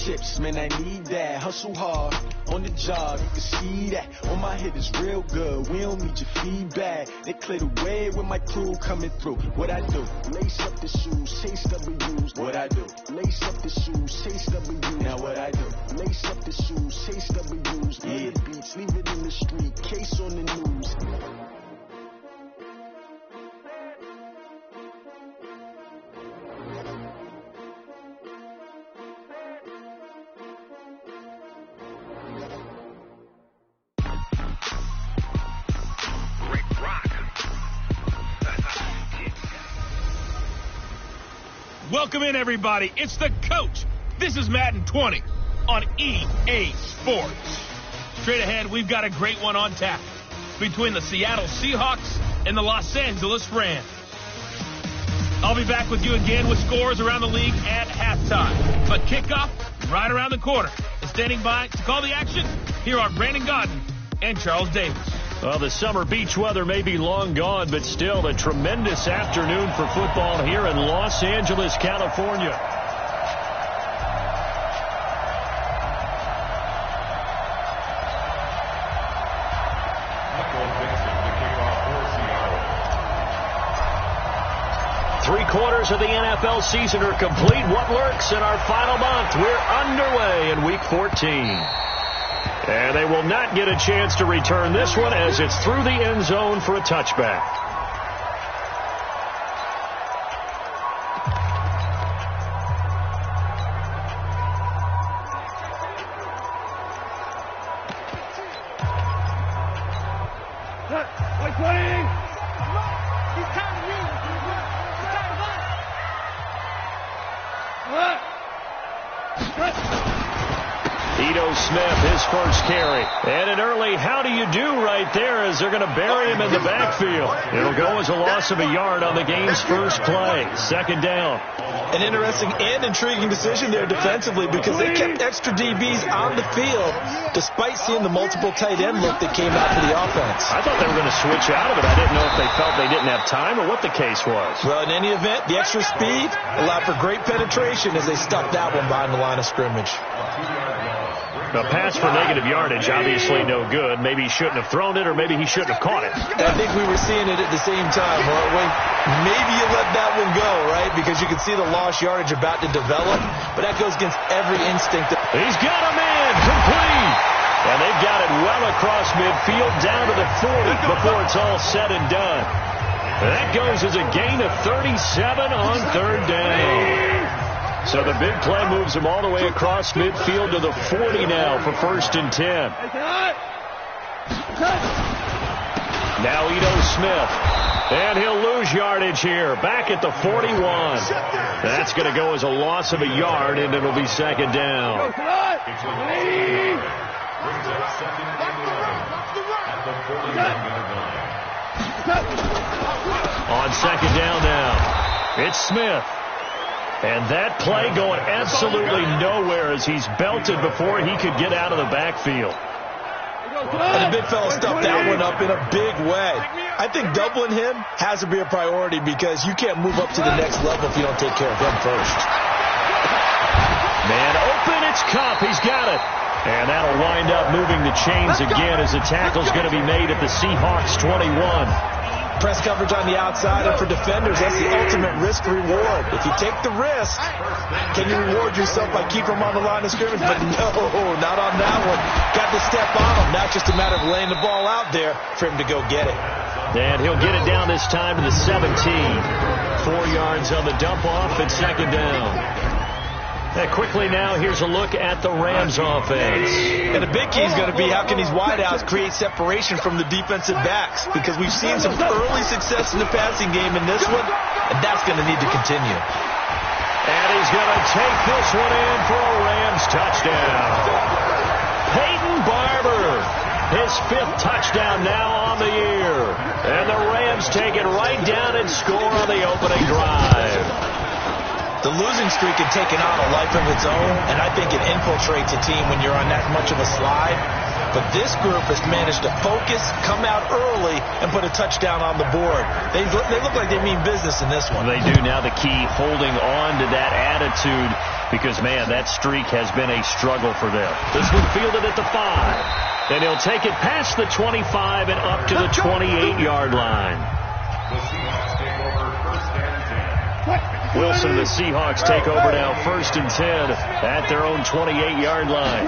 chips, man, I need that. Hustle hard on the job, you can see that. On my head is real good, we don't need your feedback. They clear the way with my crew coming through. What I do? Lace up the shoes, chase W's. What I do? Lace up the shoes, chase W's. Now what I do? Lace up the shoes, chase W's. Yeah. The beats, leave it in the street, case on the news. Welcome in, everybody. It's the coach. This is Madden 20 on EA Sports. Straight ahead, we've got a great one on tap between the Seattle Seahawks and the Los Angeles Rams. I'll be back with you again with scores around the league at halftime. But kickoff right around the corner. And standing by to call the action, here are Brandon Godden and Charles Davis. Well, the summer beach weather may be long gone, but still a tremendous afternoon for football here in Los Angeles, California. Three-quarters of the NFL season are complete. What lurks in our final month? We're underway in Week 14. And they will not get a chance to return this one as it's through the end zone for a touchback. First carry. And an early how do you do right there as they're going to bury him in the backfield. It'll go as a loss of a yard on the game's first play. Second down. An interesting and intriguing decision there defensively because they kept extra DBs on the field despite seeing the multiple tight end look that came out for the offense. I thought they were going to switch out of it. I didn't know if they felt they didn't have time or what the case was. Well, in any event, the extra speed allowed for great penetration as they stuck that one behind the line of scrimmage. A pass for negative yardage, obviously no good. Maybe he shouldn't have thrown it, or maybe he shouldn't have caught it. I think we were seeing it at the same time, weren't we? Maybe you let that one go, right? Because you can see the lost yardage about to develop, but that goes against every instinct. He's got a man complete. And they've got it well across midfield, down to the 40 before it's all said and done. That goes as a gain of 37 on third down. So the big play moves him all the way across midfield to the 40 now for 1st and 10. Now Ito Smith. And he'll lose yardage here. Back at the 41. That's going to go as a loss of a yard, and it'll be second down. On second down now, it's Smith. And that play going absolutely nowhere as he's belted before he could get out of the backfield. And the big fella stuffed that one up in a big way. I think doubling him has to be a priority because you can't move up to the next level if you don't take care of him first. Man open, it's Cup. He's got it. And that'll wind up moving the chains again as the tackle's going to be made at the Seahawks 21. Press coverage on the outside, and for defenders, that's the ultimate risk-reward. If you take the risk, can you reward yourself by keeping them on the line of scrimmage? But no, not on that one. Got to step on them. Now it's just a matter of laying the ball out there for him to go get it. And he'll get it down this time to the 17. 4 yards on the dump-off and second down. Quickly now, here's a look at the Rams offense. And the big key is going to be how can these wideouts create separation from the defensive backs, because we've seen some early success in the passing game in this one, and that's going to need to continue. And he's going to take this one in for a Rams touchdown. Peyton Barber, his 5th touchdown now on the year. And the Rams take it right down and score on the opening drive. The losing streak had taken on a life of its own, and I think it infiltrates a team when you're on that much of a slide. But this group has managed to focus, come out early, and put a touchdown on the board. They look like they mean business in this one. They do. Now the key, holding on to that attitude because, man, that streak has been a struggle for them. This one fielded at the 5, and he'll take it past the 25 and up to the 28-yard line. Wilson and the Seahawks take over now 1st and 10 at their own 28-yard line.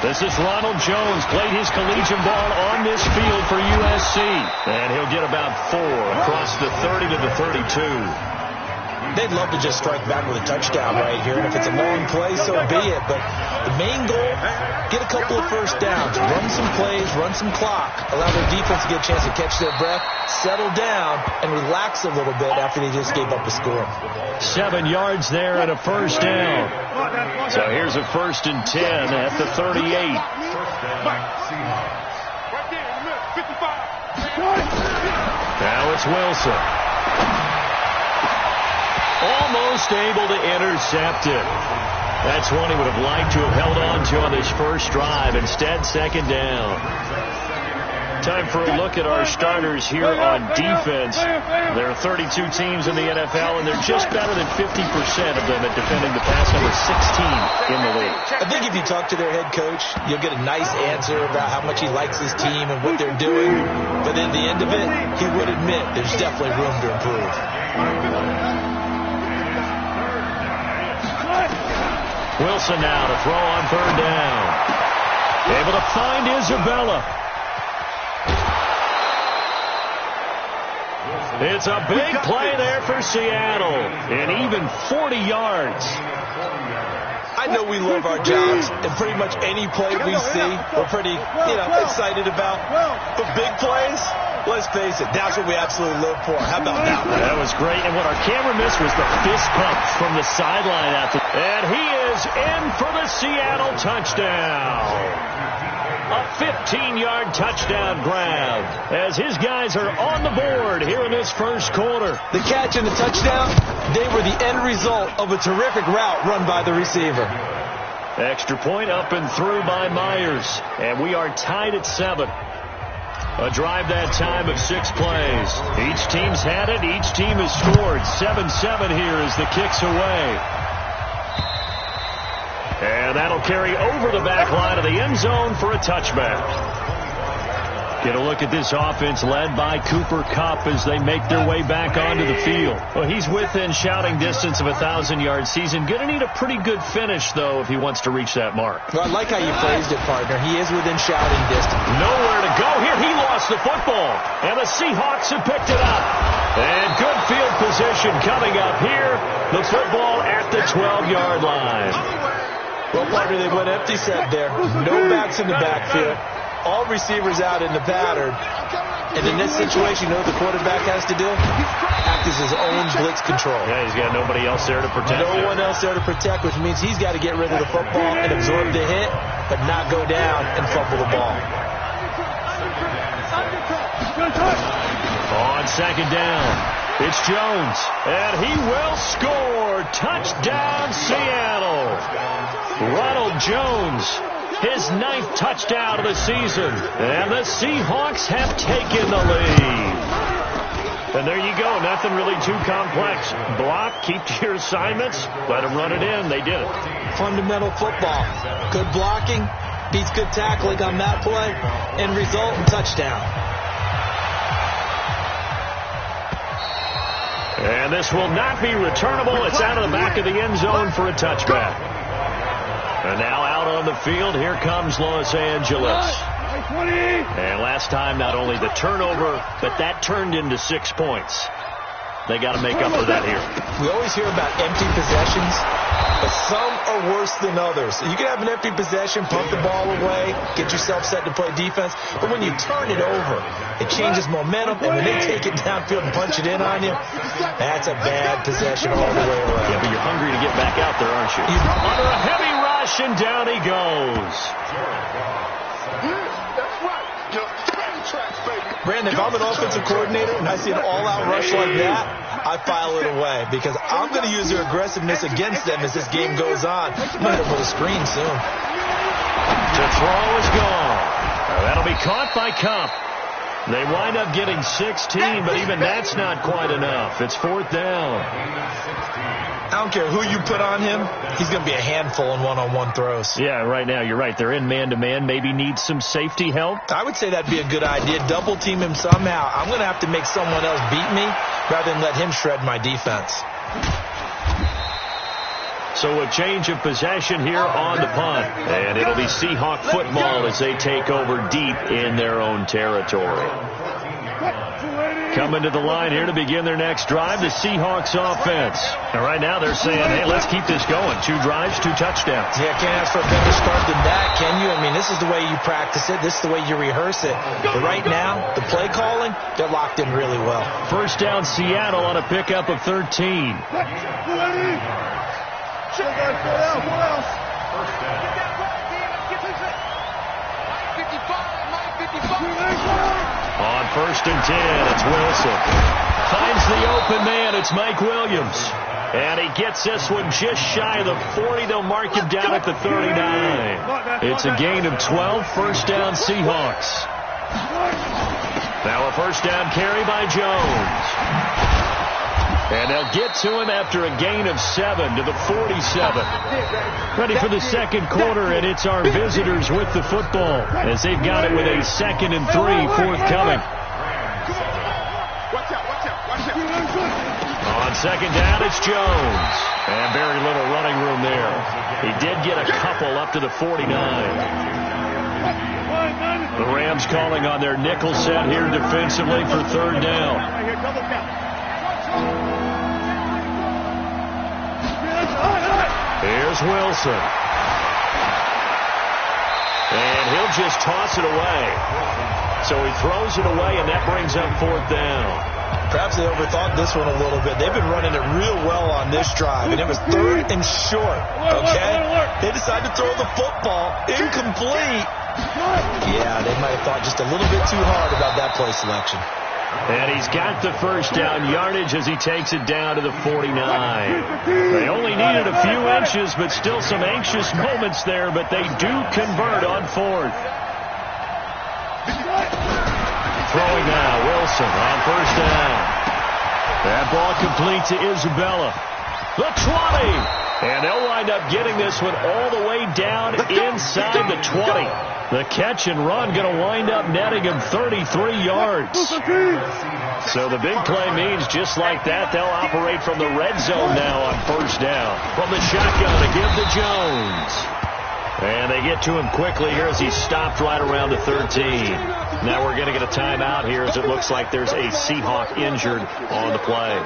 This is Ronald Jones, played his collegiate ball on this field for USC. And he'll get about 4 across the 30 to the 32. They'd love to just strike back with a touchdown right here. And if it's a long play, so be it. But the main goal, get a couple of first downs, run some plays, run some clock, allow their defense to get a chance to catch their breath, settle down, and relax a little bit after they just gave up a score. 7 yards there and a first down. So here's a 1st and 10 at the 38. Now it's Wilson. Almost able to intercept it. That's one he would have liked to have held on to on this first drive. Instead, 2nd down. Time for a look at our starters here on defense. There are 32 teams in the NFL, and they're just better than 50% of them at defending the pass, number 16 in the league. I think if you talk to their head coach, you'll get a nice answer about how much he likes his team and what they're doing. But at the end of it, he would admit there's definitely room to improve. Wilson now to throw on 3rd down. Able to find Isabella. It's a big play there for Seattle, and even 40 yards. I know we love our jobs, and pretty much any play we see, we're pretty, excited about. But big plays, let's face it, that's what we absolutely live for. How about that one? That was great, and what our camera missed was the fist pump from the sideline out there. And he is in for the Seattle touchdown. A 15-yard touchdown grab as his guys are on the board here in this first quarter. The catch and the touchdown, they were the end result of a terrific route run by the receiver. Extra point up and through by Myers, and we are tied at 7. A drive that time of 6 plays. Each team's had it. Each team has scored. 7-7 here as the kick's away. And that'll carry over the back line of the end zone for a touchback. Get a look at this offense led by Cooper Kupp as they make their way back onto the field. Well, he's within shouting distance of a 1,000-yard season. Going to need a pretty good finish, though, if he wants to reach that mark. Well, I like how you phrased it, partner. He is within shouting distance. Nowhere to go here. He lost the football, and the Seahawks have picked it up. And good field position coming up here. The football at the 12-yard line. Well, partner, they went empty set there. No backs in the backfield. All receivers out in the pattern. And in this situation, you know what the quarterback has to do? Act as his own blitz control. Yeah, he's got nobody else there to protect. No one else there to protect, which means he's got to get rid of the football and absorb the hit, but not go down and fumble the ball. On 2nd down, it's Jones, and he will score. Touchdown, Seattle. Ronald Jones, his 9th touchdown of the season, and the Seahawks have taken the lead. And there you go, nothing really too complex. Block, keep to your assignments, let them run it in. They did it. Fundamental football. Good blocking, beats good tackling on that play, and result in touchdown. And this will not be returnable. It's out of the back of the end zone for a touchback. And now out on the field, here comes Los Angeles. And last time, not only the turnover, but that turned into 6 points. They got to make up for that here. We always hear about empty possessions, but some are worse than others. You can have an empty possession, pump the ball away, get yourself set to play defense, but when you turn it over, it changes momentum, and when they take it downfield and punch it in on you, that's a bad possession all the way around. Yeah, but you're hungry to get back out there, aren't you? Under a heavy rush, and down he goes. Brandon, if I'm an offensive coordinator and I see an all-out rush like that, I file it away because I'm going to use their aggressiveness against them as this game goes on. I'm going to hit them with a screen soon. The throw is gone. That'll be caught by Kupp. They wind up getting 16, but even that's not quite enough. It's 4th down. I don't care who you put on him. He's going to be a handful in one-on-one throws. Yeah, right now, you're right. They're in man-to-man. Maybe need some safety help. I would say that'd be a good idea. Double team him somehow. I'm going to have to make someone else beat me rather than let him shred my defense. So a change of possession here on the punt. And it'll be Seahawk football as they take over deep in their own territory. Coming to the line here to begin their next drive, the Seahawks offense. And right now they're saying, hey, let's keep this going. 2 drives, 2 touchdowns. Yeah, can't ask for a better start than that, can you? I mean, this is the way you practice it. This is the way you rehearse it. But right now, the play calling, they're locked in really well. 1st down Seattle on a pickup of 13. On 1st and 10, it's Wilson. Finds the open man. It's Mike Williams. And he gets this one just shy of the 40. They'll mark him down at the 39. It's a gain of 12. 1st down Seahawks. Now a 1st down carry by Jones. And they'll get to him after a gain of 7 to the 47. Ready for the 2nd quarter, and it's our visitors with the football as they've got it with a 2nd and 3 forthcoming. On 2nd down, it's Jones. And very little running room there. He did get a couple up to the 49. The Rams calling on their nickel set here defensively for 3rd down. Here's Wilson. And he'll just toss it away. So he throws it away, and that brings up 4th down. Perhaps they overthought this one a little bit. They've been running it real well on this drive, and it was 3rd and short, okay? They decided to throw the football incomplete. Yeah, they might have thought just a little bit too hard about that play selection. And he's got the 1st down yardage as he takes it down to the 49. They only needed a few inches, but still some anxious moments there, but they do convert on 4th. Throwing now, Wilson on 1st down. That ball complete to Isabella. The 20. And they'll wind up getting this one all the way down inside the 20. The catch and run going to wind up netting him 33 yards. So the big play means just like that, they'll operate from the red zone now on 1st down. From the shotgun to give to Jones. And they get to him quickly here as he's stopped right around the 13. Now we're going to get a timeout here as it looks like there's a Seahawk injured on the play.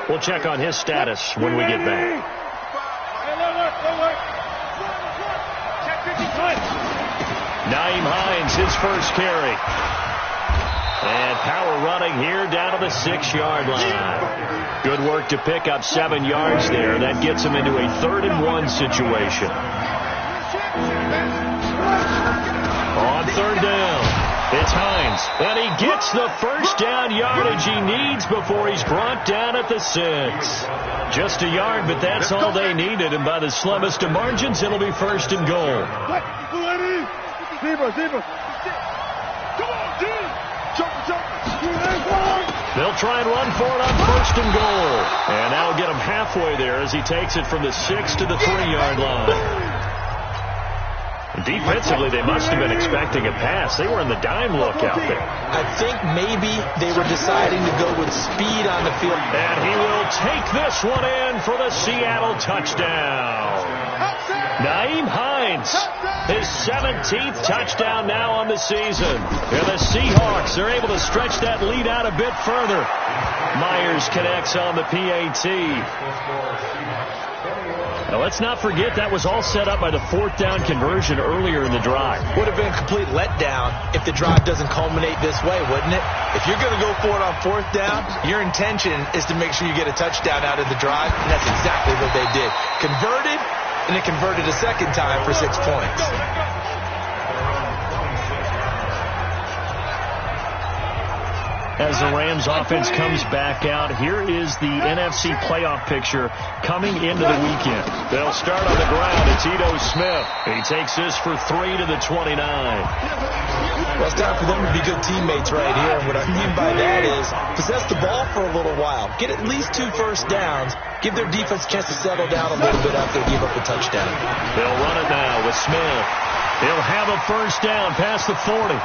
We'll check on his status when we get back. Nyheim Hines, his first carry. And power running here down to the 6-yard line. Good work to pick up 7 yards there. That gets him into a 3rd and 1 situation. On 3rd down, it's Hines. And he gets the 1st down yardage he needs before he's brought down at the 6. Just a yard, but that's all they needed. And by the slimmest of margins, it'll be 1st and goal. They'll try and run for it on 1st and goal. And that'll get him halfway there as he takes it from the 6 to the 3-yard line. Defensively, they must have been expecting a pass. They were in the dime look out there. I think maybe they were deciding to go with speed on the field. And he will take this one in for the Seattle touchdown. Nyheim Hines, his 17th touchdown now on the season. And the Seahawks are able to stretch that lead out a bit further. Myers connects on the PAT. Now, let's not forget that was all set up by the 4th down conversion earlier in the drive. Would have been a complete letdown if the drive doesn't culminate this way, wouldn't it? If you're going to go for it on 4th down, your intention is to make sure you get a touchdown out of the drive, and that's exactly what they did. Converted, and it converted a 2nd time for 6 points. as the Rams offense comes back out. Here is the NFC playoff picture coming into the weekend. They'll start on the ground. It's Ito Smith. He takes this for 3 to the 29. Well, it's time for them to be good teammates right here. And what I mean by that is possess the ball for a little while. Get at least 2 first downs. Give their defense a chance to settle down a little bit after they give up a touchdown. They'll run it now with Smith. He'll have a first down past the 40.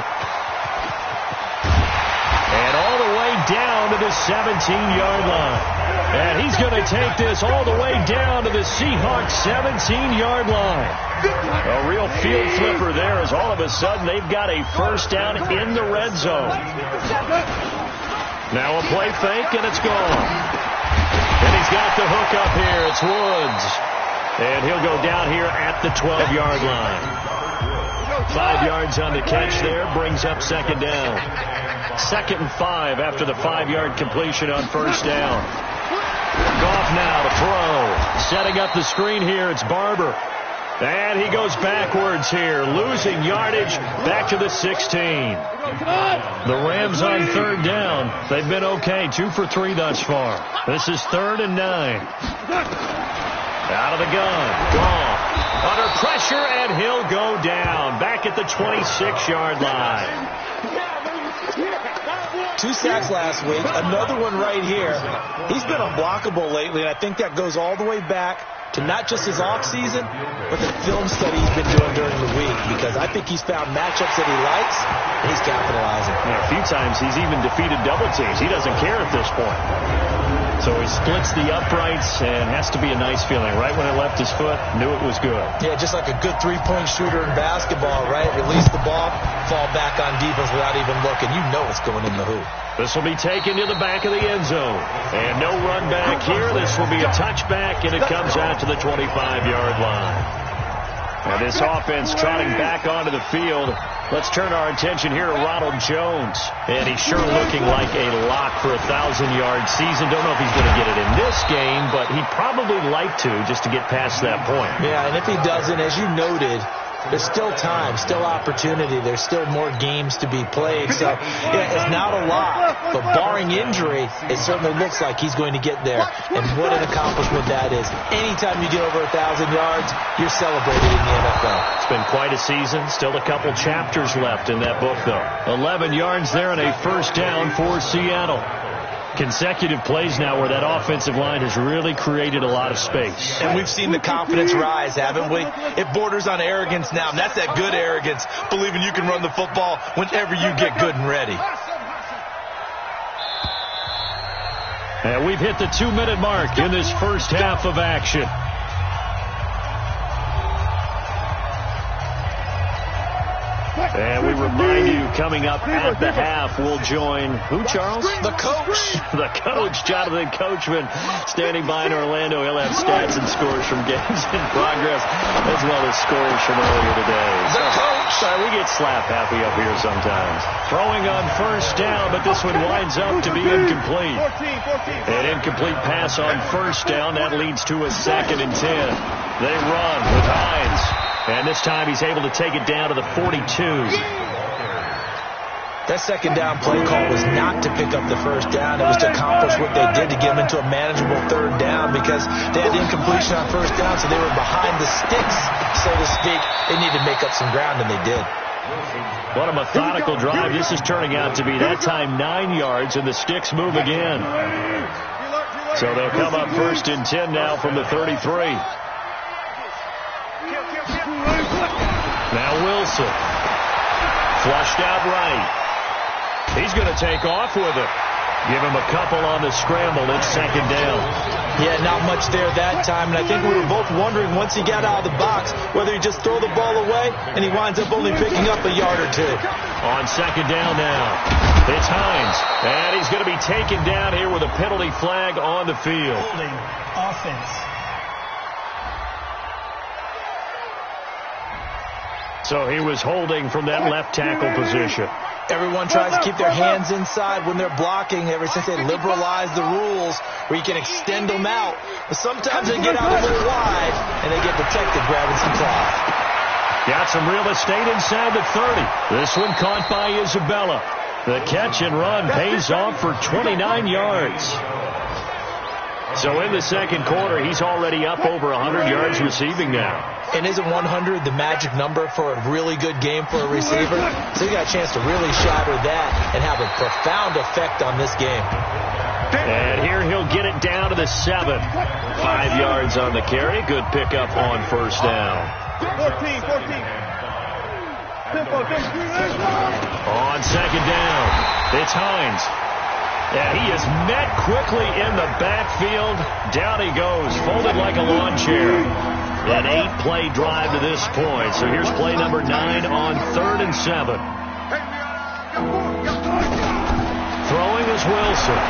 And all the way down to the 17-yard line. And he's going to take this all the way down to the Seahawks 17-yard line. A real field flipper there as all of a sudden they've got a first down in the red zone. Now a play fake, and it's gone. And he's got the hook up here. It's Woods. And he'll go down here at the 12-yard line. 5 yards on the catch there, brings up second down. 2nd and 5 after the 5-yard completion on first down. Goff now to throw. Setting up the screen here, it's Barber. And he goes backwards here, losing yardage back to the 16. The Rams on 3rd down. They've been okay, 2 for 3 thus far. This is 3rd and 9. Out of the gun, Goff. Under pressure, and he'll go down. Back at the 26-yard line. 2 sacks last week, another one right here. He's been unblockable lately, and I think that goes all the way back to not just his off-season, but the film study he's been doing during the week, because I think he's found matchups that he likes, and he's capitalizing. Yeah, a few times he's even defeated double teams. He doesn't care at this point. So he splits the uprights, and has to be a nice feeling. Right when it left his foot, knew it was good. Yeah, just like a good 3-point shooter in basketball, right? Release the ball, fall back on defense without even looking. You know it's going in the hoop. This will be taken to the back of the end zone. And no run back here. This will be a touchback, and it comes out to the 25-yard line. And this offense trotting back onto the field. Let's turn our attention here to Ronald Jones. And he's sure looking like a lock for a 1,000-yard season. Don't know if he's going to get it in this game, but he'd probably like to just to get past that point. Yeah, and if he doesn't, as you noted, there's still time, still opportunity. There's still more games to be played. So, yeah, it's not a lot. But barring injury, it certainly looks like he's going to get there. And what an accomplishment that is. Anytime you get over 1,000 yards, you're celebrated in the NFL. It's been quite a season. Still a couple chapters left in that book, though. 11 yards there and a first down for Seattle. Consecutive plays now where that offensive line has really created a lot of space. And we've seen the confidence rise, haven't we? It borders on arrogance now. And that's that good arrogance, believing you can run the football whenever you get good and ready. And we've hit the 2-minute mark in this first half of action. And we remind you, coming up at the half, we'll join who, Charles? The coach. The coach, Jonathan Coachman, standing by in Orlando. He'll have stats and scores from games in progress, as well as scores from earlier today. The coach. Sorry, we get slap happy up here sometimes. Throwing on first down, but this one winds up to be incomplete. An incomplete pass on first down. That leads to a 2nd and 10. They run with Hines. And this time he's able to take it down to the 42. That second down play call was not to pick up the first down. It was to accomplish what they did to get them into a manageable 3rd down, because they had incompletion on first down, so they were behind the sticks, so to speak. They needed to make up some ground, and they did. What a methodical drive this is turning out to be. That time 9 yards, and the sticks move again. So they'll come up 1st and 10 now from the 33. Now Wilson. Flushed out right. He's going to take off with it. Give him a couple on the scramble. It's 2nd down. Yeah, not much there that time. And I think we were both wondering once he got out of the box whether he just throw the ball away, and he winds up only picking up a yard or 2. On 2nd down now. It's Hines. And he's going to be taken down here with a penalty flag on the field. Holding offense. So he was holding from that left tackle position. Everyone tries to keep their hands inside when they're blocking ever since they liberalized the rules where you can extend them out. But sometimes they get out a little wide and they get protected grabbing some cloth. Got some real estate inside the 30. This one caught by Isabella. The catch and run pays off for 29 yards. So in the second quarter, he's already up over 100 yards receiving now. And isn't 100 the magic number for a really good game for a receiver? So you got a chance to really shatter that and have a profound effect on this game. And here he'll get it down to the 7. 5 yards on the carry. Good pickup on first down. 14. On second down, it's Hines. Yeah, he is met quickly in the backfield. Down he goes, folded like a lawn chair. An 8-play drive to this point. So here's play number 9 on 3rd and 7. Throwing is Wilson.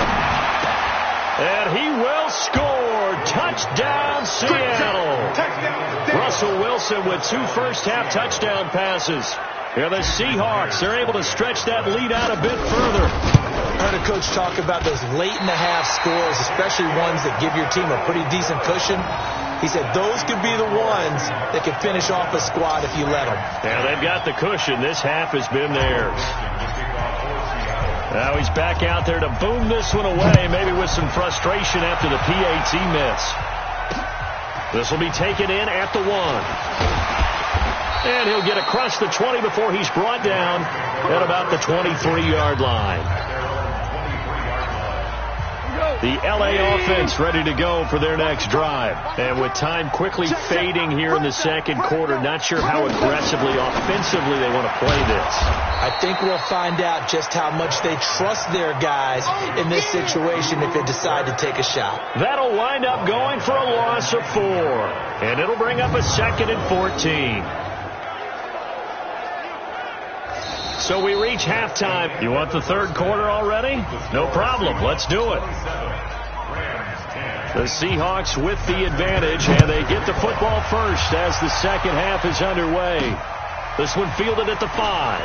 And he will score. Touchdown, Seattle. Russell Wilson with 2 first-half touchdown passes. Here the Seahawks, they're able to stretch that lead out a bit further. I heard a coach talk about those late-in-the-half scores, especially ones that give your team a pretty decent cushion. He said those could be the ones that could finish off a squad if you let them. Yeah, they've got the cushion. This half has been theirs. Now he's back out there to boom this one away, maybe with some frustration after the PAT miss. This will be taken in at the 1. And he'll get across the 20 before he's brought down at about the 23-yard line. The LA offense ready to go for their next drive. And with time quickly fading here in the second quarter, not sure how aggressively, offensively they want to play this. I think we'll find out just how much they trust their guys in this situation if they decide to take a shot. That'll wind up going for a loss of 4. And it'll bring up a 2nd and 14. So we reach halftime. You want the third quarter already? No problem. Let's do it. The Seahawks with the advantage, and they get the football first as the second half is underway. This one fielded at the 5.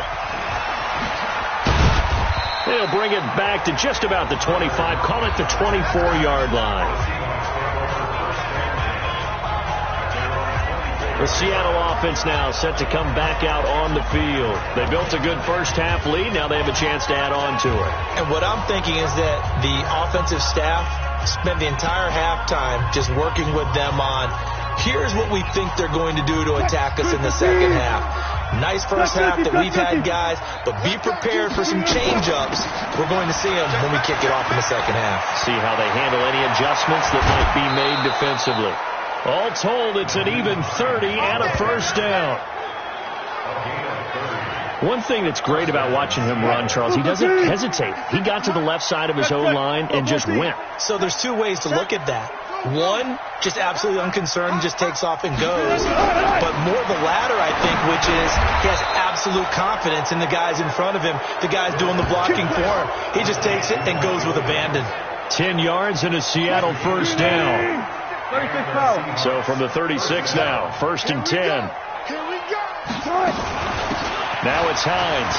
They'll bring it back to just about the 25. Call it the 24-yard line. The Seattle offense now set to come back out on the field. They built a good first-half lead. Now they have a chance to add on to it. And what I'm thinking is that the offensive staff spent the entire halftime just working with them on, here's what we think they're going to do to attack us in the second half. Nice first half that we've had, guys, but be prepared for some change-ups. We're going to see them when we kick it off in the second half. See how they handle any adjustments that might be made defensively. All told, it's an even 30 and a first down. One thing that's great about watching him run, Charles, he doesn't hesitate. He got to the left side of his own line and just went. So there's 2 ways to look at that. One, just absolutely unconcerned, just takes off and goes. But more the latter, I think, which is he has absolute confidence in the guys in front of him, the guys doing the blocking for him. He just takes it and goes with abandon. 10 yards and a Seattle first down. So from the 36 now, 1st and 10. Now it's Hines.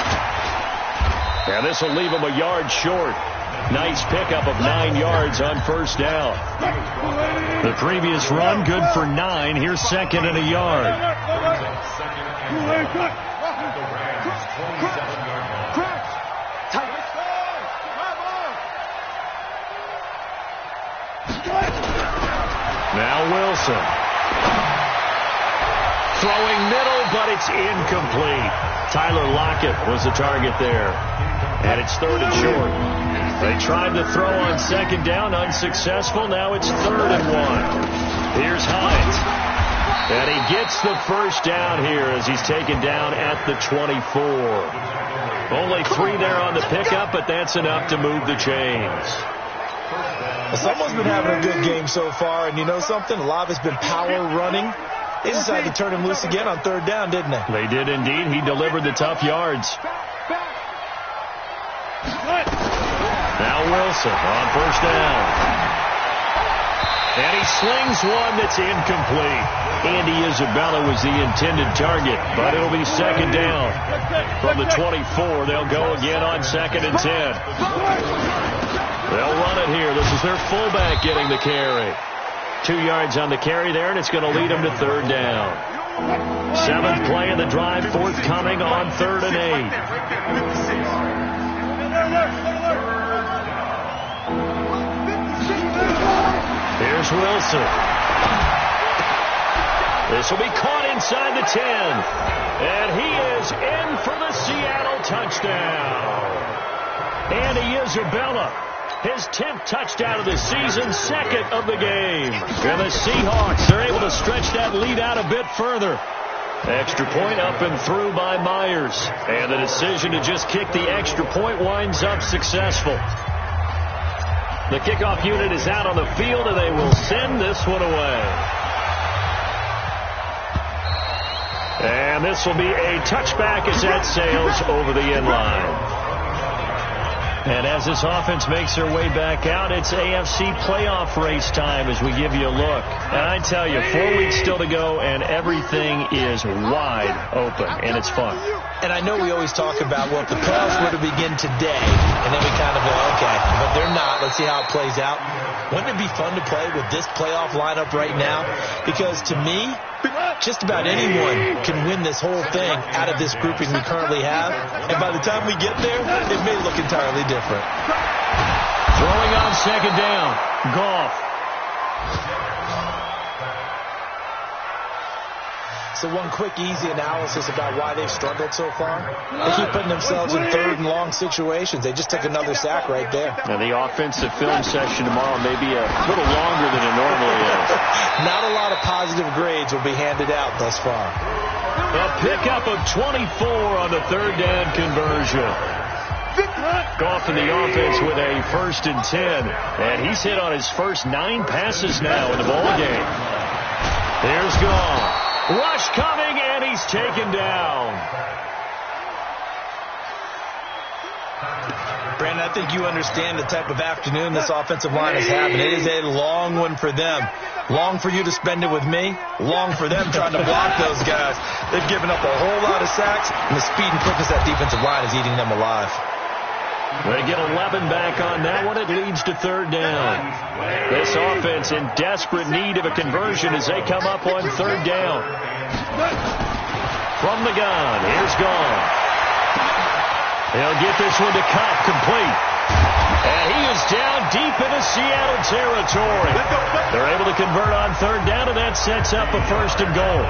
And this will leave him a yard short. Nice pickup of 9 yards on first down. The previous run, good for 9. Here's 2nd and a yard. Now Wilson. Throwing middle, but it's incomplete. Tyler Lockett was the target there. And it's 3rd and short. They tried to throw on 2nd down, unsuccessful. Now it's 3rd and 1. Here's Hines. And he gets the first down here as he's taken down at the 24. Only 3 there on the pickup, but that's enough to move the chains. Someone's been having a good game so far, and you know something? A lot of it's been power running. They decided to turn him loose again on 3rd down, didn't they? They did indeed. He delivered the tough yards. Now Wilson on first down. And he slings one that's incomplete. Andy Isabella was the intended target, but it'll be 2nd down. From the 24, they'll go again on 2nd and 10. They'll run it here. This is their fullback getting the carry. 2 yards on the carry there, and it's going to lead them to 3rd down. 7th play of the drive, forthcoming on 3rd and 8. Here's Wilson. This will be caught inside the 10. And he is in for the Seattle touchdown. Andy Isabella, his 10th touchdown of the season, 2nd of the game. And the Seahawks are able to stretch that lead out a bit further. Extra point up and through by Myers. And the decision to just kick the extra point winds up successful. The kickoff unit is out on the field, and they will send this one away. And this will be a touchback as that sails over the end line. And as this offense makes their way back out, it's AFC playoff race time as we give you a look. And I tell you, 4 weeks still to go, and everything is wide open, and it's fun. And I know we always talk about, well, if the playoffs were to begin today, and then we kind of go, okay, but they're not. Let's see how it plays out. Wouldn't it be fun to play with this playoff lineup right now? Because to me, just about anyone can win this whole thing out of this grouping we currently have. And by the time we get there, it may look entirely different. Throwing on second down, Goff. So one quick, easy analysis about why they've struggled so far. They keep putting themselves in 3rd and long situations. They just took another sack right there. Now, the offensive film session tomorrow may be a little longer than it normally is. Not a lot of positive grades will be handed out thus far. A pickup of 24 on the 3rd down conversion. Goff in the offense with a 1st and 10. And he's hit on his first 9 passes now in the ballgame. Here's Goff. Rush coming, and he's taken down. Brandon, I think you understand the type of afternoon this offensive line is having. It is a long one for them. Long for you to spend it with me. Long for them trying to block those guys. They've given up a whole lot of sacks, and the speed and quickness of that defensive line is eating them alive. They get 11 back on that one. It leads to 3rd down. This offense in desperate need of a conversion as they come up on 3rd down. From the gun, here's Goff. He'll get this one to Cup, complete. And he is down deep into Seattle territory. They're able to convert on 3rd down, and that sets up a 1st and goal.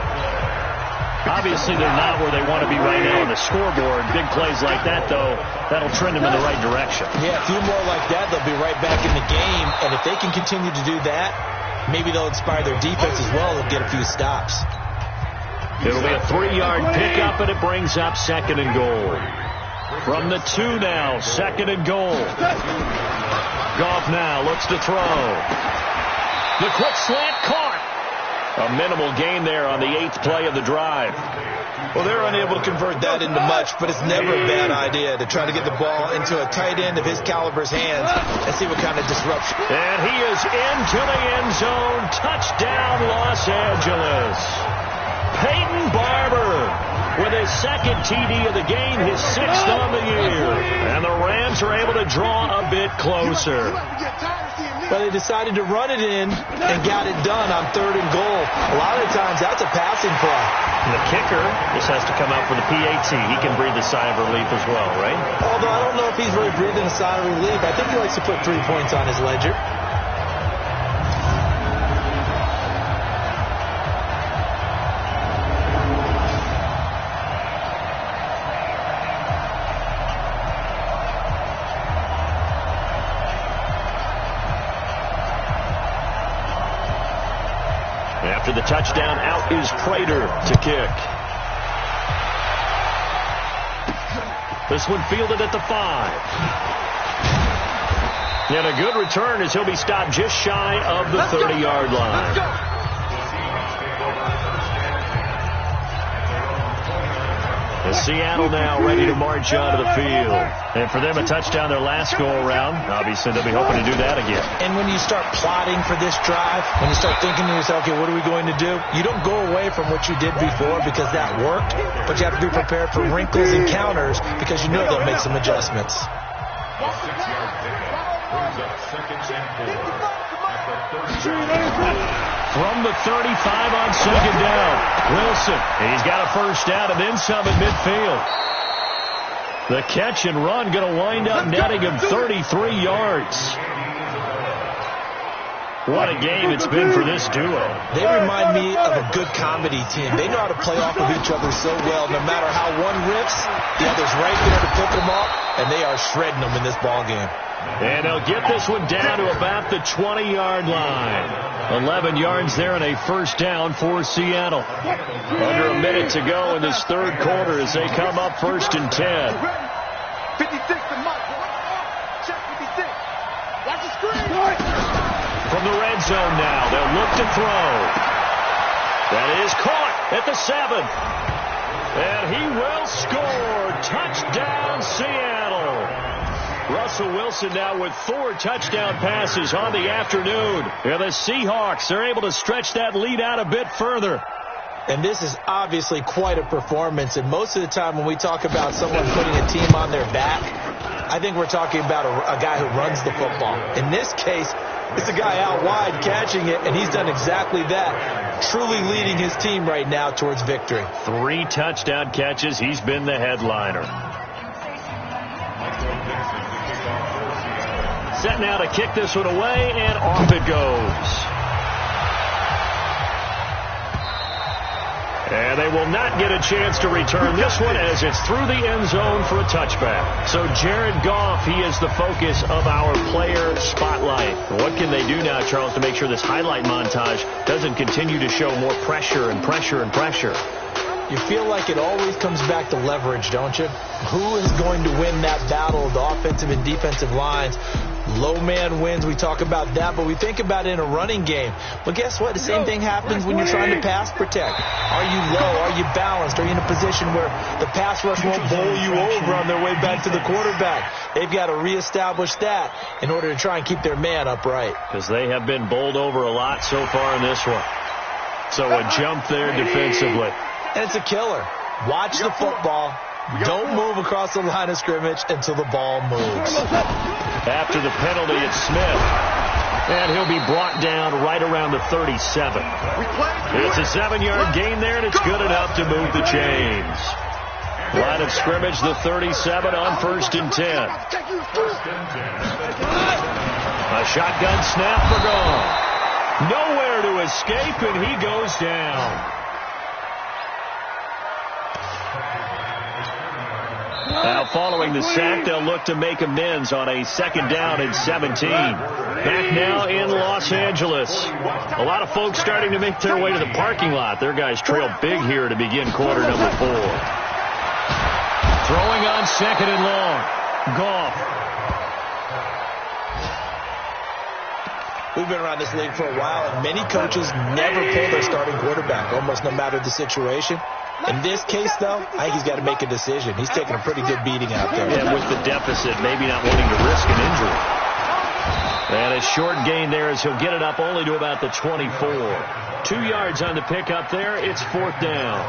Obviously, they're not where they want to be right now on the scoreboard. Big plays like that, though, that'll trend them in the right direction. Yeah, a few more like that, they'll be right back in the game. And if they can continue to do that, maybe they'll inspire their defense as well and get a few stops. It'll be a 3-yard pickup, and it brings up 2nd and goal. From the 2 now, 2nd and goal. Goff now looks to throw. The quick slant caught. A minimal gain there on the 8th play of the drive. Well, they're unable to convert that into much, but it's never a bad idea to try to get the ball into a tight end of his caliber's hands and see what kind of disruption. And he is into the end zone. Touchdown, Los Angeles. Peyton Barber with his 2nd TD of the game, his 6th on the year. And the Rams are able to draw a bit closer. But they decided to run it in and got it done on 3rd and goal. A lot of times that's a passing play. And the kicker just has to come out for the PAT. He can breathe a sigh of relief as well, right? Although I don't know if he's really breathing a sigh of relief. I think he likes to put 3 points on his ledger. After the touchdown, out is Prater to kick. This one fielded at the 5. And a good return as he'll be stopped just shy of the 30-yard line. As Seattle now ready to march onto the field. And for them, a touchdown their last go-around. Obviously, they'll be hoping to do that again. And when you start plotting for this drive, when you start thinking to yourself, okay, what are we going to do? You don't go away from what you did before because that worked, but you have to be prepared for wrinkles and counters because you know they'll make some adjustments. From the 35 on second down, Wilson. He's got a first down and then some at midfield. The catch and run going to wind up netting him 33 yards. What a game it's been for this duo. They remind me of a good comedy team. They know how to play off of each other so well. No matter how one rips, the other's right there to pick them up, and they are shredding them in this ball game. And they'll get this one down to about the 20-yard line. 11 yards there and a first down for Seattle. Under a minute to go in this third quarter as they come up 1st and 10. 56 to Mike. Check 56. Watch the screen. From the red zone now, they'll look to throw. That is caught at the 7. And he will score. Touchdown, Seattle. Russell Wilson now with 4 touchdown passes on the afternoon. And the Seahawks are able to stretch that lead out a bit further. And this is obviously quite a performance. And most of the time when we talk about someone putting a team on their back, I think we're talking about a guy who runs the football. In this case, it's a guy out wide catching it, and he's done exactly that, truly leading his team right now towards victory. 3 touchdown catches. He's been the headliner. Set now to kick this one away, and off it goes. And they will not get a chance to return this one as it's through the end zone for a touchback. So Jared Goff, he is the focus of our player spotlight. What can they do now, Charles, to make sure this highlight montage doesn't continue to show more pressure and pressure and pressure? You feel like it always comes back to leverage, don't you? Who is going to win that battle of the offensive and defensive lines? Low man wins. We talk about that, but we think about it in a running game. But guess what? The same thing happens when you're trying to pass protect. Are you low? Are you balanced? Are you in a position where the pass rush won't bowl you over on their way back to the quarterback? They've got to reestablish that in order to try and keep their man upright. Because they have been bowled over a lot so far in this one. So a jump there defensively. And it's a killer. Watch the football. Don't move across the line of scrimmage until the ball moves. After the penalty, it's Smith. And he'll be brought down right around the 37. It's a 7-yard gain there, and it's good enough to move the chains. Line of scrimmage, the 37 on 1st and 10. A shotgun snap for Goff. Nowhere to escape, and he goes down. Now, following the sack, they'll look to make amends on a 2nd down and 17. Back now in Los Angeles. A lot of folks starting to make their way to the parking lot. Their guys trail big here to begin quarter number 4. Throwing on 2nd and long. Goff. We've been around this league for a while, and many coaches never pull their starting quarterback, almost no matter the situation. In this case, though, I think he's got to make a decision. He's taking a pretty good beating out there. And with the deficit, maybe not wanting to risk an injury. And a short gain there as he'll get it up only to about the 24. 2 yards on the pickup there. It's 4th down.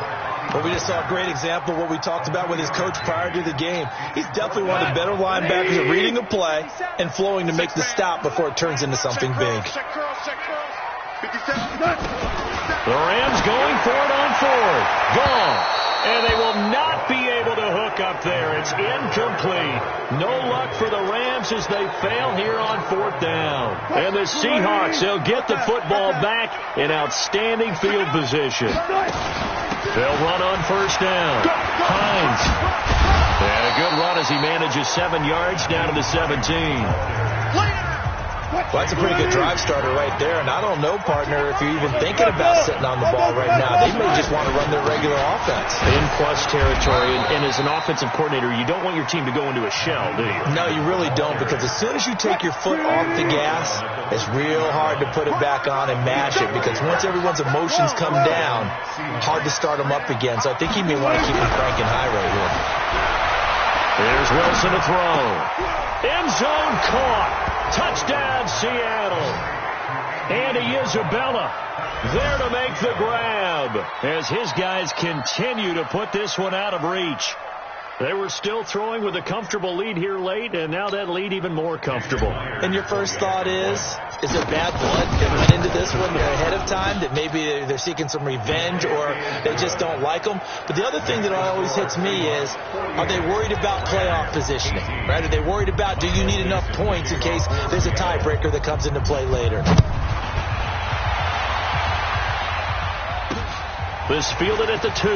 Well, we just saw a great example of what we talked about with his coach prior to the game. He's definitely one of the better linebackers at reading a play and flowing to make the stop before it turns into something big. The Rams going for it on 4th. Gone. And they will not be able to hook up there. It's incomplete. No luck for the Rams as they fail here on 4th down. And the Seahawks, they'll get the football back in outstanding field position. They'll run on 1st down. Hines. And a good run as he manages 7 yards down to the 17. Well, that's a pretty good drive starter right there. And I don't know, partner, if you're even thinking about sitting on the ball right now. They may just want to run their regular offense. In plus territory, and as an offensive coordinator, you don't want your team to go into a shell, do you? No, you really don't, because as soon as you take your foot off the gas, it's real hard to put it back on and match it, because once everyone's emotions come down, hard to start them up again. So I think he may want to keep them cranking high right here. Here's Wilson to throw. End zone caught. Touchdown, Seattle. Andy Isabella there to make the grab as his guys continue to put this one out of reach. They were still throwing with a comfortable lead here late, and now that lead even more comfortable. And your first thought is there bad blood that went into this one ahead of time, that maybe they're seeking some revenge or they just don't like them? But the other thing that always hits me is, are they worried about playoff positioning? Right? Are they worried about, do you need enough points in case there's a tiebreaker that comes into play later? This fielded at the 2.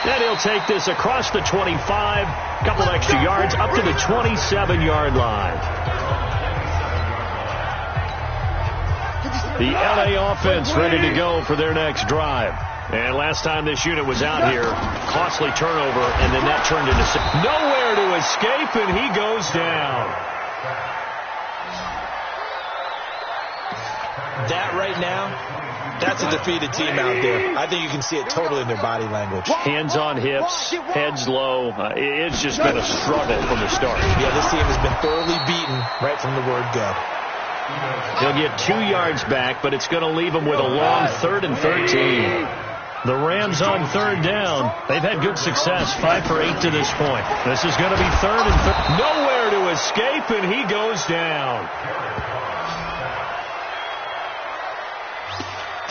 And he'll take this across the 25, a couple extra yards, up to the 27-yard line. The LA offense ready to go for their next drive. And last time this unit was out here, costly turnover, and then that turned into nowhere to escape, and he goes down. That right now, that's a defeated team out there. I think you can see it totally in their body language. Hands on hips, heads low. It's just been a struggle from the start. Yeah, this team has been thoroughly beaten right from the word go. He'll get 2 yards back, but it's going to leave him with a long 3rd and 13. The Rams on 3rd down. They've had good success, 5 for 8 to this point. This is going to be 3rd and 13. Nowhere to escape, and he goes down.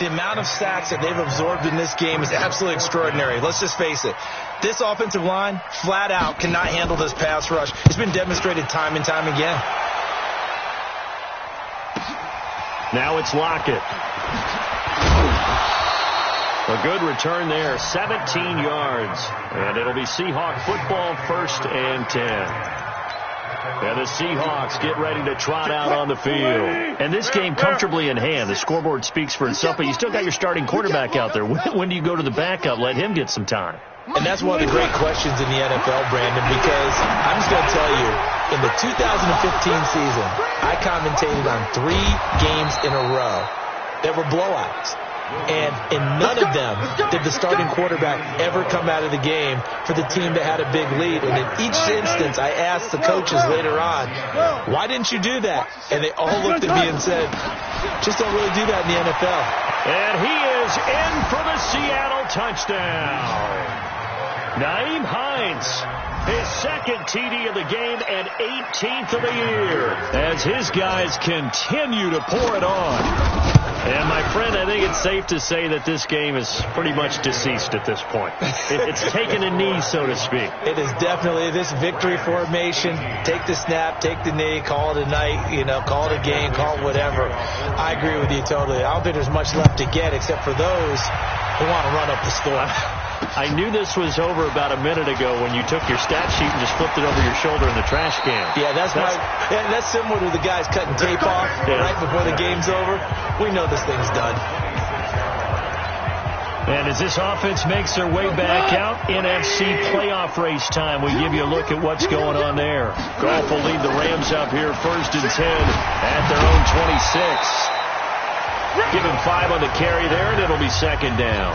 The amount of sacks that they've absorbed in this game is absolutely extraordinary. Let's just face it. This offensive line, flat out, cannot handle this pass rush. It's been demonstrated time and time again. Now it's Lockett. A good return there, 17 yards. And it'll be Seahawk football, 1st and 10. And the Seahawks get ready to trot out on the field. And this game comfortably in hand. The scoreboard speaks for itself, but you still got your starting quarterback out there. When do you go to the backup? Let him get some time. And that's one of the great questions in the NFL, Brandon, because I'm just going to tell you, in the 2015 season, I commentated on 3 games in a row that were blowouts. And in none of them did the starting quarterback ever come out of the game for the team that had a big lead. And in each instance, I asked the coaches later on, why didn't you do that? And they all looked at me and said, just don't really do that in the NFL. And he is in for the Seattle touchdown. Nyheim Hines, his 2nd TD of the game and 18th of the year, as his guys continue to pour it on. And, my friend, I think it's safe to say that this game is pretty much deceased at this point. It's taken a knee, so to speak. It is definitely this victory formation. Take the snap, take the knee, call it a night, call it a game, call it whatever. I agree with you totally. I don't think there's much left to get except for those who want to run up the score. I knew this was over about a minute ago when you took your stat sheet and just flipped it over your shoulder in the trash can. Yeah, that's similar to the guys cutting tape off right before the game's over. We know this thing's done. And as this offense makes their way back out, NFC playoff race time. We give you a look at what's going on there. Goff will lead the Rams up here 1st and 10 at their own 26. Give him 5 on the carry there, and it'll be 2nd down.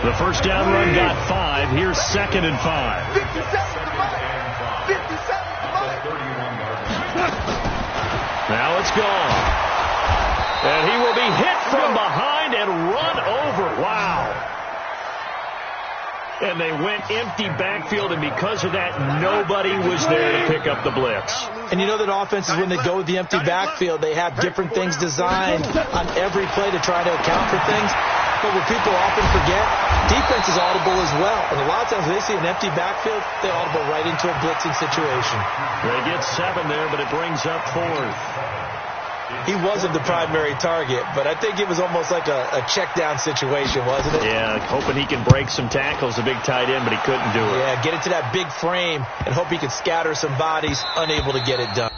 The first down run got 5. Here's 2nd and 5. Now it's gone. And he will be hit from behind and run over. Wow. And they went empty backfield, and because of that, nobody was there to pick up the blitz. And you know that offenses, when they go with the empty backfield, they have different things designed on every play to try to account for things. But what people often forget, defense is audible as well. And a lot of times when they see an empty backfield, they audible right into a blitzing situation. They get 7 there, but it brings up 4th. He wasn't the primary target, but I think it was almost like a check down situation, wasn't it? Yeah, hoping he can break some tackles, a big tight end, but he couldn't do it. Yeah, get into that big frame and hope he could scatter some bodies, unable to get it done.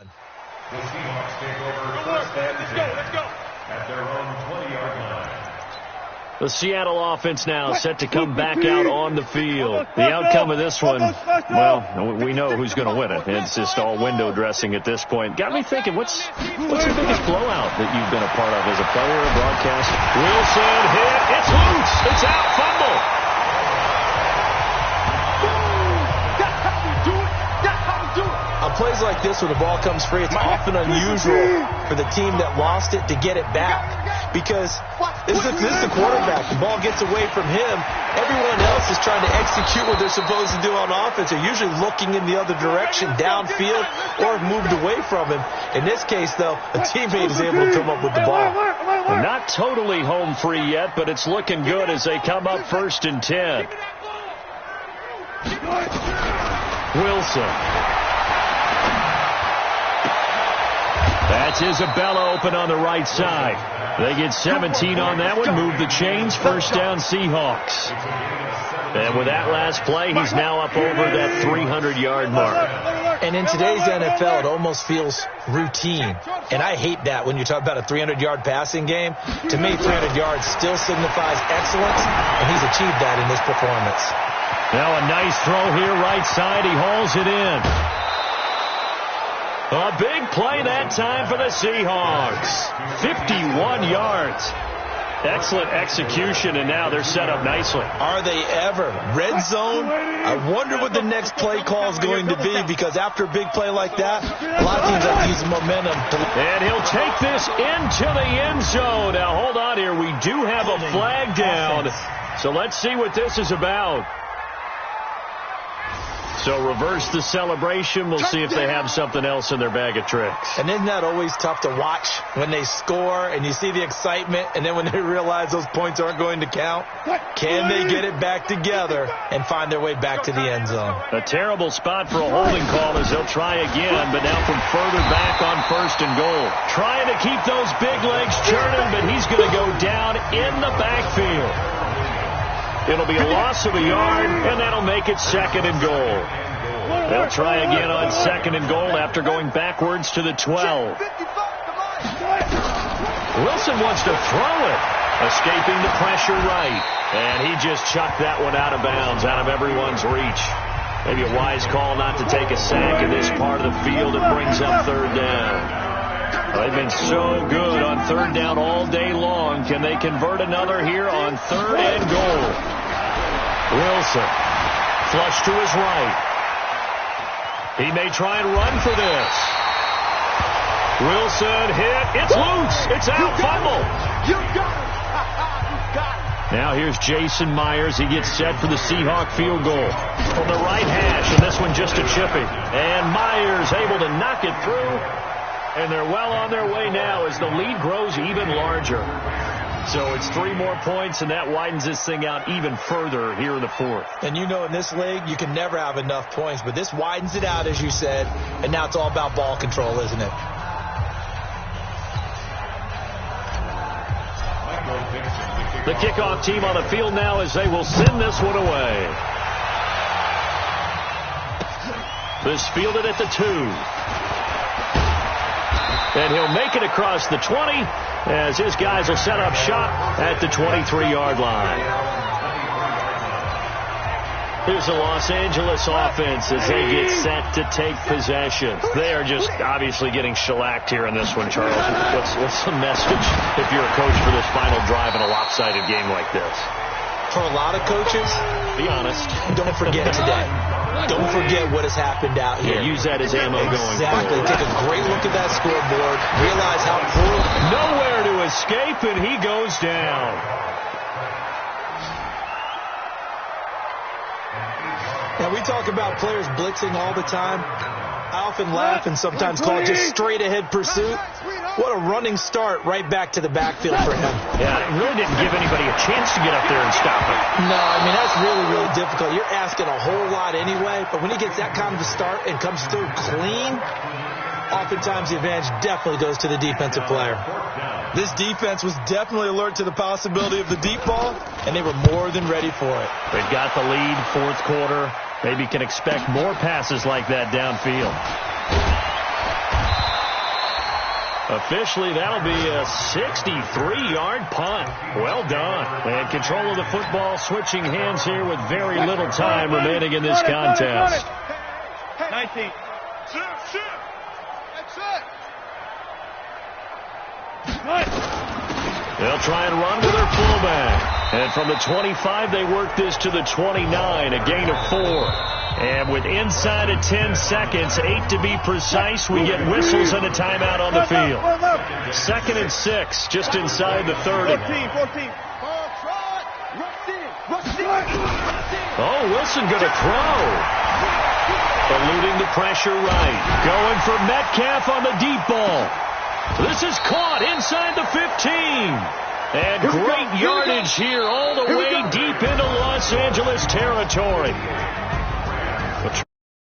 The Seahawks take over first and 10 at their own 20-yard line. The Seattle offense now set to come back out on the field. The outcome of this one, well, we know who's going to win it. It's just all window dressing at this point. Got me thinking, what's the biggest blowout that you've been a part of as a player or broadcaster? Wilson hit. It's loose. It's out. Fumble. On plays like this, when the ball comes free, it's often unusual for the team that lost it to get it back. Because this is the quarterback. The ball gets away from him. Everyone else is trying to execute what they're supposed to do on offense. They're usually looking in the other direction, downfield, or have moved away from him. In this case, though, a teammate is able to come up with the ball. Well, not totally home free yet, but it's looking good as they come up 1st and 10. Wilson. That's Isabella open on the right side. They get 17 on that one. Move the chains. 1st down Seahawks. And with that last play, he's now up over that 300-yard mark. And in today's NFL, it almost feels routine. And I hate that when you talk about a 300-yard passing game. To me, 300 yards still signifies excellence, and he's achieved that in this performance. Now a nice throw here, right side. He hauls it in. A big play that time for the Seahawks. 51 yards. Excellent execution, and now they're set up nicely. Are they ever? Red zone? I wonder what the next play call is going to be, because after a big play like that, a lot of teams have to use momentum. And he'll take this into the end zone. Now, hold on here. We do have a flag down, so let's see what this is about. So reverse the celebration. We'll see if they have something else in their bag of tricks. And isn't that always tough to watch when they score and you see the excitement, and then when they realize those points aren't going to count? Can they get it back together and find their way back to the end zone? A terrible spot for a holding call as they'll try again, but now from further back on 1st and goal. Trying to keep those big legs churning, but he's going to go down in the backfield. It'll be a loss of a yard, and that'll make it 2nd and goal. They'll try again on 2nd and goal after going backwards to the 12. Wilson wants to throw it. Escaping the pressure right. And he just chucked that one out of bounds, out of everyone's reach. Maybe a wise call not to take a sack in this part of the field. It brings up 3rd down. They've been so good on 3rd down all day long. Can they convert another here on 3rd and goal? Wilson, flush to his right. He may try and run for this. Wilson hit. It's loose. It's out. Fumble. You got it. Now here's Jason Myers. He gets set for the Seahawk field goal from the right hash, and this one just a chipping. And Myers able to knock it through. And they're well on their way now as the lead grows even larger. So it's 3 more points, and that widens this thing out even further here in the 4th. And you know in this league, you can never have enough points, but this widens it out, as you said, and now it's all about ball control, isn't it? The kickoff team on the field now as they will send this one away. This fielded at the 2. And he'll make it across the 20 as his guys will set up shop at the 23-yard line. Here's the Los Angeles offense as they get set to take possession. They are just obviously getting shellacked here in this one, Charles. What's the message if you're a coach for this final drive in a lopsided game like this? For a lot of coaches, be honest, don't forget today. Don't forget what has happened out here. Yeah, use that as ammo going forward. Exactly. Take a great look at that scoreboard. Realize how poor. Nowhere to escape, and he goes down. Now, we talk about players blitzing all the time. I often laugh and sometimes call it just straight-ahead pursuit. What a running start right back to the backfield for him. Yeah, it really didn't give anybody a chance to get up there and stop it. No, I mean, that's really, really difficult. You're asking a whole lot anyway, but when he gets that kind of a start and comes through clean, oftentimes the advantage definitely goes to the defensive player. This defense was definitely alert to the possibility of the deep ball, and they were more than ready for it. They've got the lead, 4th quarter. Maybe can expect more passes like that downfield. Officially, that'll be a 63-yard punt. Well done. And control of the football switching hands here with very little time remaining in this contest. 19. They'll try and run with their fullback. And from the 25, they work this to the 29, a gain of 4. And with inside of 10 seconds, 8 to be precise, we get whistles and a timeout on the field. 2nd and 6, just inside the 30. 14. Oh, Wilson going to throw. Eluding the pressure right. Going for Metcalf on the deep ball. This is caught inside the 15. And great yardage here all the way deep into Los Angeles territory.